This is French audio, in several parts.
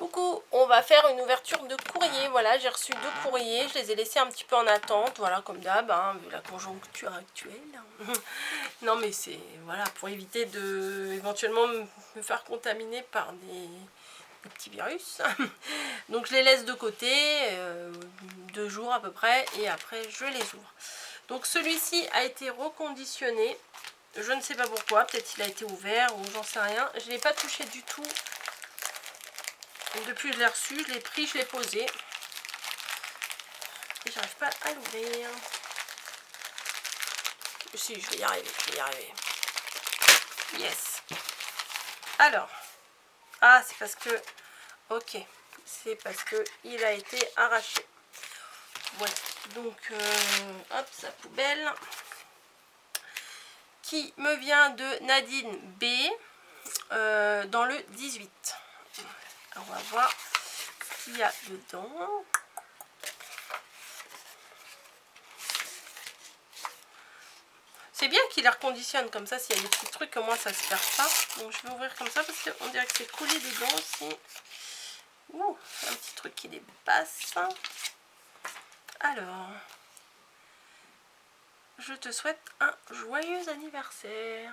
Coucou, on va faire une ouverture de courrier. Voilà, j'ai reçu 2 courriers, je les ai laissés un petit peu en attente, voilà, comme d'hab, hein, vu la conjoncture actuelle. Non mais c'est, voilà, pour éviter de éventuellement me faire contaminer par des petits virus. Donc je les laisse de côté, 2 jours à peu près, et après je les ouvre. Donc celui-ci a été reconditionné, je ne sais pas pourquoi, peut-être il a été ouvert ou j'en sais rien. Je ne l'ai pas touché du tout. Depuis que je l'ai reçu, je l'ai pris, je l'ai posé. Et j'arrive pas à l'ouvrir. Si, je vais y arriver, je vais y arriver. Yes. Alors. Ah, c'est parce que... Ok. C'est parce que il a été arraché. Voilà. Donc, hop, sa poubelle. Qui me vient de Nadine B. Dans le 18. On va voir ce qu'il y a dedans. C'est bien qu'il les reconditionne comme ça, s'il y a des petits trucs, au moins ça se perd pas. Donc je vais ouvrir comme ça parce qu'on dirait que c'est collé dedans aussi. Ouh, un petit truc qui dépasse. Alors, je te souhaite un joyeux anniversaire.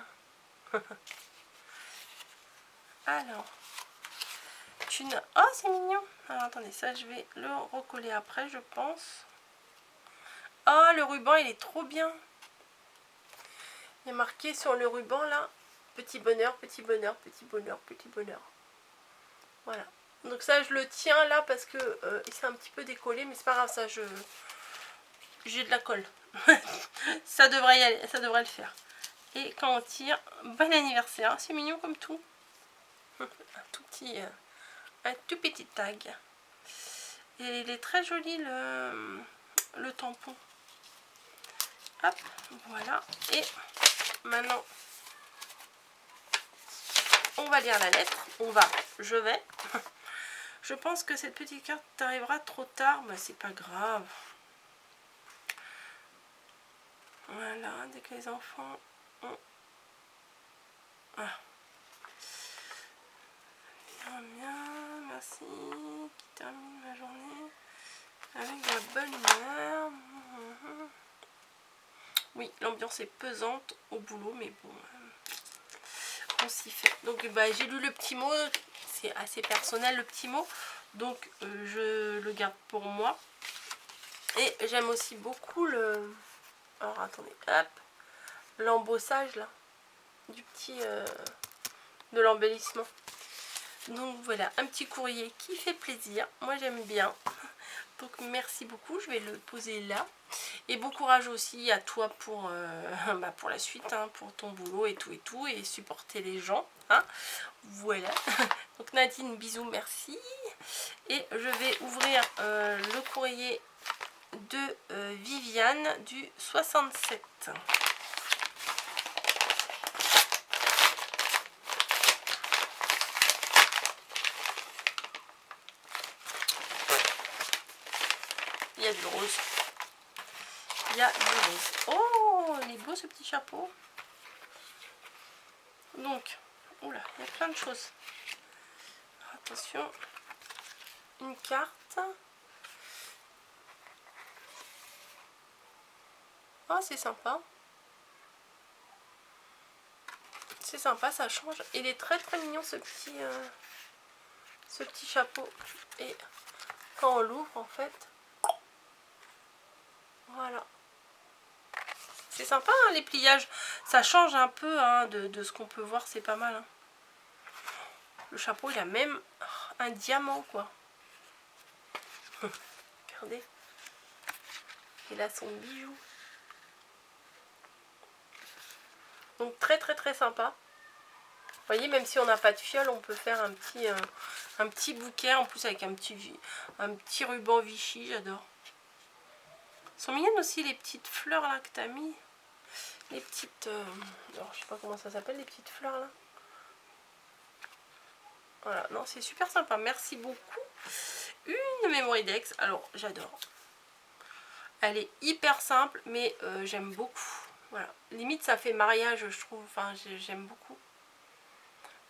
Alors, oh, c'est mignon. Alors attendez, ça je vais le recoller après, je pense. Oh, le ruban, il est trop bien. Il est marqué sur le ruban là, petit bonheur, petit bonheur, petit bonheur, petit bonheur. Voilà. Donc ça je le tiens là parce que il s'est un petit peu décollé, mais c'est pas grave, ça j'ai de la colle. Ça devrait y aller, ça devrait le faire. Et quand on tire, bon anniversaire, c'est mignon comme tout. Un tout petit tag. Et il est très joli le tampon. Hop, voilà. Et maintenant on va lire la lettre. Je vais. Je pense que cette petite carte arrivera trop tard, mais c'est pas grave. Voilà, dès que les enfants ont... Ah. Bien, bien, merci. Qui termine ma journée avec de la bonne humeur. Oui, l'ambiance est pesante au boulot, mais bon, on s'y fait. Donc bah, j'ai lu le petit mot, c'est assez personnel le petit mot, donc je le garde pour moi. Et j'aime aussi beaucoup le... Alors attendez, hop, l'embossage là, du petit... de l'embellissement. Donc voilà, un petit courrier qui fait plaisir. Moi j'aime bien. Donc merci beaucoup, je vais le poser là. Et bon courage aussi à toi pour, pour la suite, hein, pour ton boulot et tout, et supporter les gens. Hein. Voilà. Donc Nadine, bisous, merci. Et je vais ouvrir le courrier de Viviane du 67. Il y a du rose. Il y a du rose. Oh, il est beau ce petit chapeau. Donc, oula, il y a plein de choses. Attention, une carte. Oh, c'est sympa. C'est sympa, ça change. Il est très très mignon ce petit chapeau. Et quand on l'ouvre, en fait, voilà. C'est sympa, hein, les pliages. Ça change un peu hein, de ce qu'on peut voir, c'est pas mal. Hein. Le chapeau, il a même un diamant, quoi. Regardez. Il a son bijou. Donc très très très sympa. Vous voyez, même si on n'a pas de fiole, on peut faire un petit bouquet, en plus avec un petit ruban Vichy, j'adore. Elles sont mignonnes aussi les petites fleurs là que tu as mis. Les petites... alors, je sais pas comment ça s'appelle, les petites fleurs là. Voilà, non, c'est super sympa. Merci beaucoup. Une Mémoridex. Alors, j'adore. Elle est hyper simple, mais j'aime beaucoup. Voilà. Limite, ça fait mariage, je trouve. Enfin, j'aime beaucoup.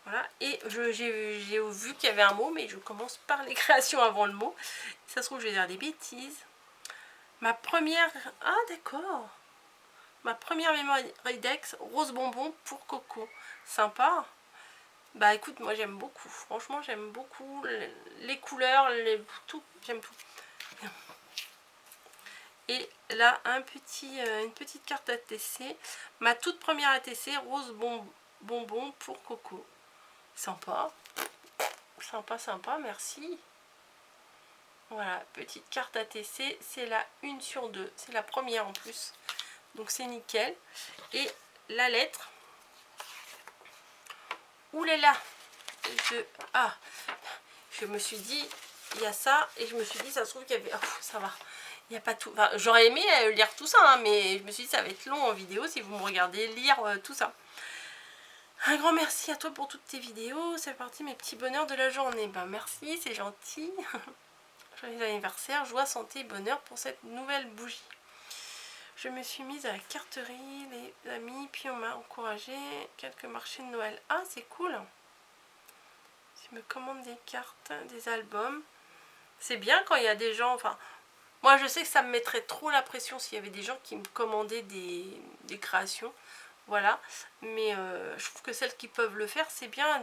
Voilà, et j'ai vu qu'il y avait un mot, mais je commence par les créations avant le mot. Ça se trouve, je vais dire des bêtises. Ma première... Ah, d'accord. Ma première Memory Dex, rose bonbon pour Coco. Sympa. Bah écoute, moi j'aime beaucoup. Franchement, j'aime beaucoup les couleurs, tout. J'aime tout. Et là, une petite carte ATC. Ma toute première ATC, rose bonbon pour Coco. Sympa. Sympa, sympa, merci. Voilà, petite carte ATC. C'est la 1 sur 2. C'est la première en plus. Donc c'est nickel. Et la lettre. Oulala. Je me suis dit, il y a ça. Et je me suis dit, ça se trouve qu'il y avait... Oh, ça va. Il n'y a pas tout. Enfin, j'aurais aimé lire tout ça, hein, mais je me suis dit, ça va être long en vidéo si vous me regardez lire tout ça. Un grand merci à toi pour toutes tes vidéos. C'est parti mes petits bonheurs de la journée. Ben merci, c'est gentil. Joyeux anniversaire, joie, santé et bonheur pour cette nouvelle bougie. Je me suis mise à la carterie, les amis, puis on m'a encouragé quelques marchés de Noël. Ah, c'est cool. Je me commande des cartes, des albums. C'est bien quand il y a des gens... Enfin, moi, je sais que ça me mettrait trop la pression s'il y avait des gens qui me commandaient des créations. Voilà. Mais je trouve que celles qui peuvent le faire, c'est bien.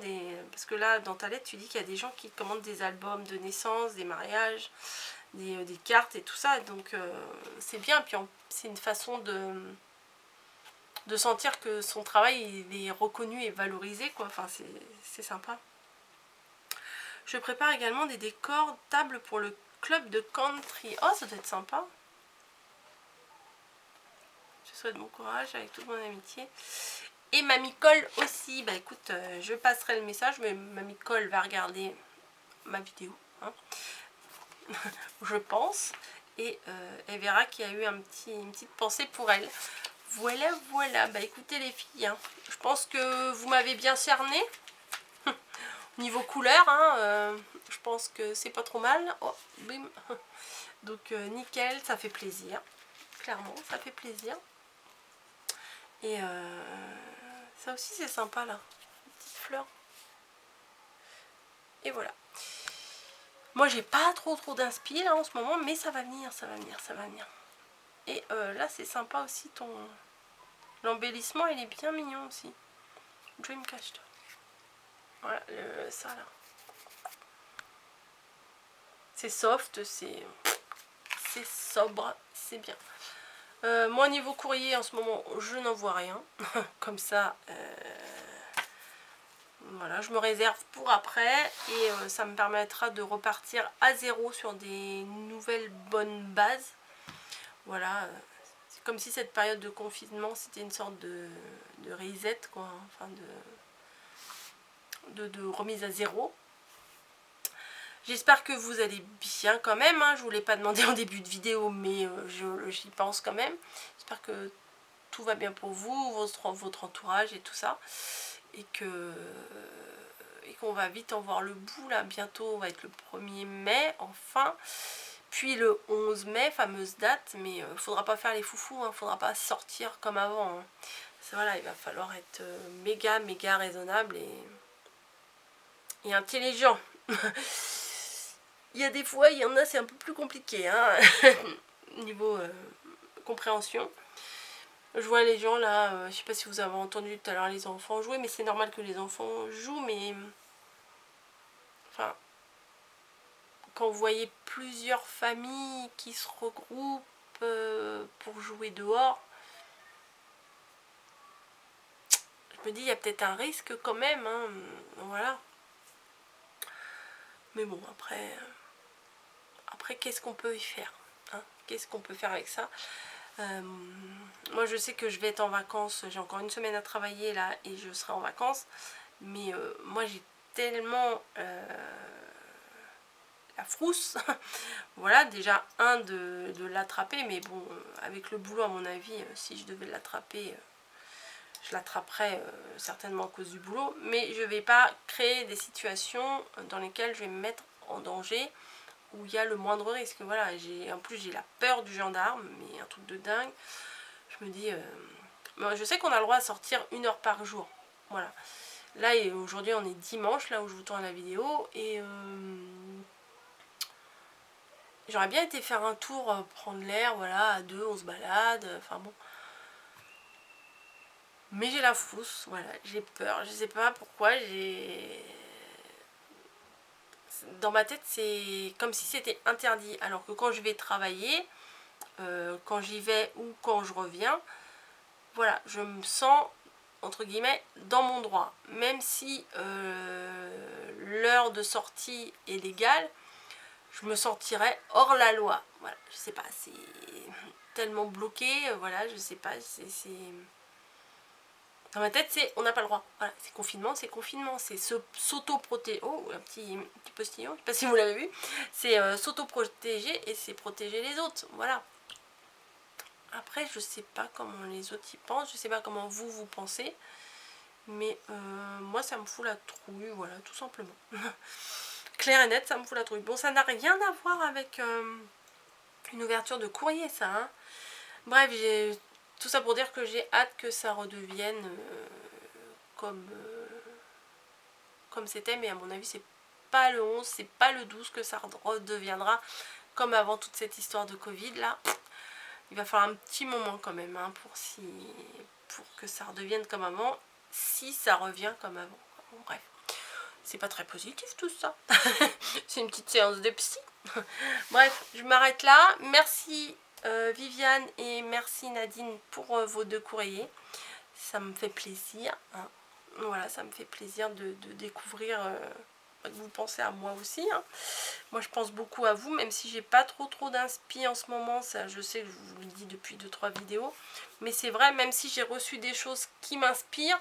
Parce que là, dans ta lettre, tu dis qu'il y a des gens qui commandent des albums de naissance, des mariages, des cartes et tout ça. Donc, c'est bien. Puis, c'est une façon de sentir que son travail il est reconnu et valorisé, quoi. Enfin, c'est sympa. Je prépare également des décors tables pour le club de country. Oh, ça doit être sympa. Je souhaite bon courage avec toute mon amitié. Et Mamie Cole aussi. Bah écoute, je passerai le message, mais Mamie Cole va regarder ma vidéo. Hein. Je pense. Et elle verra qu'il y a eu une petite pensée pour elle. Voilà, voilà. Bah écoutez les filles, hein, je pense que vous m'avez bien cerné. Niveau couleur, hein, je pense que c'est pas trop mal. Oh, bim. Donc nickel, ça fait plaisir. Clairement, ça fait plaisir. Et ça aussi c'est sympa là. Une petite fleur. Et voilà. Moi j'ai pas trop d'inspi là en ce moment, mais ça va venir, ça va venir, ça va venir. Et là c'est sympa aussi l'embellissement, il est bien mignon aussi. Dreamcast. Voilà, ça là. C'est soft, c'est sobre, c'est bien. Moi niveau courrier en ce moment je n'en vois rien. Comme ça, voilà, je me réserve pour après. Et ça me permettra de repartir à zéro sur des nouvelles bonnes bases. Voilà, c'est comme si cette période de confinement c'était une sorte de reset, quoi. Enfin de remise à zéro. J'espère que vous allez bien quand même, hein. Je ne vous l'ai pas demandé en début de vidéo, mais j'y pense quand même. J'espère que tout va bien pour vous, votre entourage et tout ça. Et qu'on va vite en voir le bout, là. Bientôt, on va être le 1er mai, enfin. Puis le 11 mai, fameuse date. Mais il ne faudra pas faire les foufous, il ne faudra pas sortir comme avant. Hein. Voilà, il va falloir être méga raisonnable et intelligent. Il y a des fois, il y en a, c'est un peu plus compliqué, hein, niveau compréhension. Je vois les gens là, je sais pas si vous avez entendu tout à l'heure les enfants jouer, mais c'est normal que les enfants jouent, mais... Enfin, quand vous voyez plusieurs familles qui se regroupent pour jouer dehors, je me dis, il y a peut-être un risque quand même, hein, voilà. Mais bon, après qu'est-ce qu'on peut y faire, hein? Qu'est-ce qu'on peut faire avec ça? Moi je sais que je vais être en vacances, j'ai encore une semaine à travailler là et je serai en vacances, mais moi j'ai tellement la frousse. Voilà, déjà de l'attraper, mais bon, avec le boulot à mon avis, si je devais l'attraper, je l'attraperais certainement à cause du boulot, mais je vais pas créer des situations dans lesquelles je vais me mettre en danger, où il y a le moindre risque. Voilà, en plus j'ai la peur du gendarme, mais un truc de dingue. Je me dis, je sais qu'on a le droit à sortir 1 heure par jour, voilà. Là, aujourd'hui, on est dimanche, là où je vous tourne la vidéo. Et j'aurais bien été faire un tour, prendre l'air, voilà, à deux, on se balade. Enfin bon. Mais j'ai la frousse, voilà, j'ai peur. Je sais pas pourquoi, dans ma tête, c'est comme si c'était interdit. Alors que quand je vais travailler, quand j'y vais ou quand je reviens, voilà, je me sens, entre guillemets, dans mon droit. Même si l'heure de sortie est légale, je me sentirais hors la loi. Voilà, je sais pas, c'est tellement bloqué, voilà, je sais pas, c'est... Dans ma tête, c'est on n'a pas le droit. Voilà, c'est confinement, c'est s'auto-protéger. Oh, un petit postillon, je sais pas si vous l'avez vu. C'est s'auto-protéger et c'est protéger les autres. Voilà. Après, je sais pas comment les autres y pensent, je sais pas comment vous pensez. Mais moi, ça me fout la trouille, voilà, tout simplement. Clair et net, ça me fout la trouille. Bon, ça n'a rien à voir avec une ouverture de courrier, ça. Hein. Bref, tout ça pour dire que j'ai hâte que ça redevienne comme c'était, mais à mon avis, c'est pas le 11, c'est pas le 12 que ça redeviendra comme avant toute cette histoire de Covid, là. Il va falloir un petit moment quand même, hein, pour que ça redevienne comme avant, si ça revient comme avant. Bon, bref, c'est pas très positif tout ça. C'est une petite séance de psy. Bref, je m'arrête là. Merci Viviane et merci Nadine pour vos 2 courriers. Ça me fait plaisir. Hein. Voilà, ça me fait plaisir de découvrir que vous pensez à moi aussi. Hein. Moi, je pense beaucoup à vous, même si j'ai pas trop d'inspi en ce moment. Ça, je sais que je vous le dis depuis 2-3 vidéos. Mais c'est vrai, même si j'ai reçu des choses qui m'inspirent,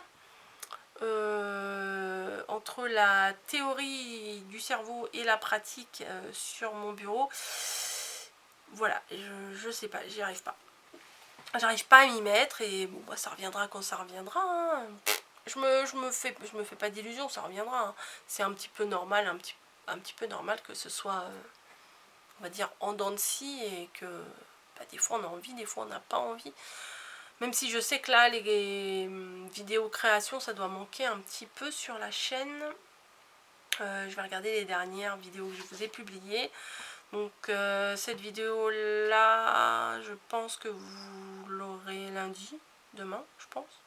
entre la théorie du cerveau et la pratique sur mon bureau, voilà, je sais pas, j'y arrive pas. J'arrive pas à m'y mettre et bon, bah, ça reviendra quand ça reviendra. Hein. Je me fais pas d'illusions, ça reviendra. Hein. C'est un petit peu normal, un petit peu normal que ce soit, on va dire, en dents de scie et que bah, des fois on a envie, des fois on n'a pas envie. Même si je sais que là, les vidéos création, ça doit manquer un petit peu sur la chaîne. Je vais regarder les dernières vidéos que je vous ai publiées. Donc cette vidéo là, je pense que vous l'aurez lundi, demain je pense.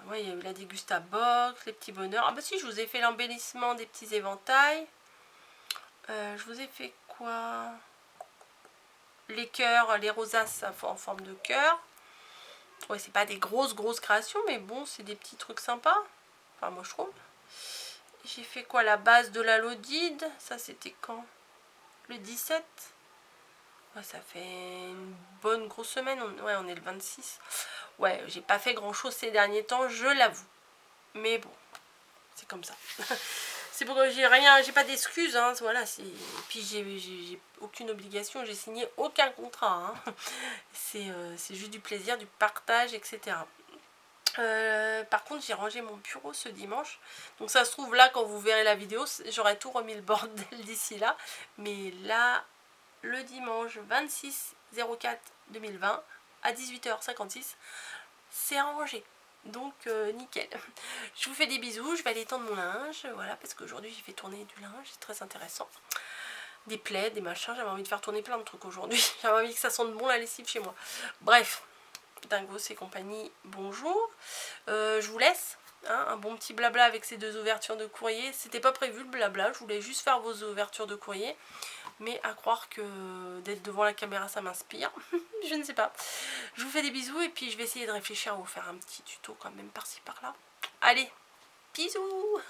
Ouais, il y a eu la dégusta box, les petits bonheurs. Ah bah si, je vous ai fait l'embellissement des petits éventails. Je vous ai fait quoi? Les cœurs, les rosaces en forme de cœur. Ouais, c'est pas des grosses créations, mais bon, c'est des petits trucs sympas. Enfin, moi je trouve. J'ai fait quoi? La base de la lodide. Ça, c'était quand? Le 17. Ouais, ça fait une bonne grosse semaine. Ouais, on est le 26. Ouais, j'ai pas fait grand chose ces derniers temps, je l'avoue. Mais bon, c'est comme ça. C'est pour que j'ai pas d'excuses. Hein, voilà, puis j'ai aucune obligation, j'ai signé aucun contrat. Hein. C'est juste du plaisir, du partage, etc. Par contre, j'ai rangé mon bureau ce dimanche. Donc ça se trouve là, quand vous verrez la vidéo, j'aurai tout remis le bordel d'ici là. Mais là, le dimanche 26/04/2020 à 18h56, c'est rangé. Donc nickel. Je vous fais des bisous, je vais aller tendre mon linge. Voilà, parce qu'aujourd'hui j'ai fait tourner du linge, c'est très intéressant. Des plaids, des machins, j'avais envie de faire tourner plein de trucs aujourd'hui. J'avais envie que ça sente bon la lessive chez moi. Bref. Dingos et compagnie, bonjour. Je vous laisse. Hein, un bon petit blabla avec ces 2 ouvertures de courrier. C'était pas prévu le blabla, je voulais juste faire vos ouvertures de courrier. Mais à croire que d'être devant la caméra ça m'inspire. Je ne sais pas. Je vous fais des bisous et puis je vais essayer de réfléchir à vous faire un petit tuto quand même par-ci par-là. Allez, bisous.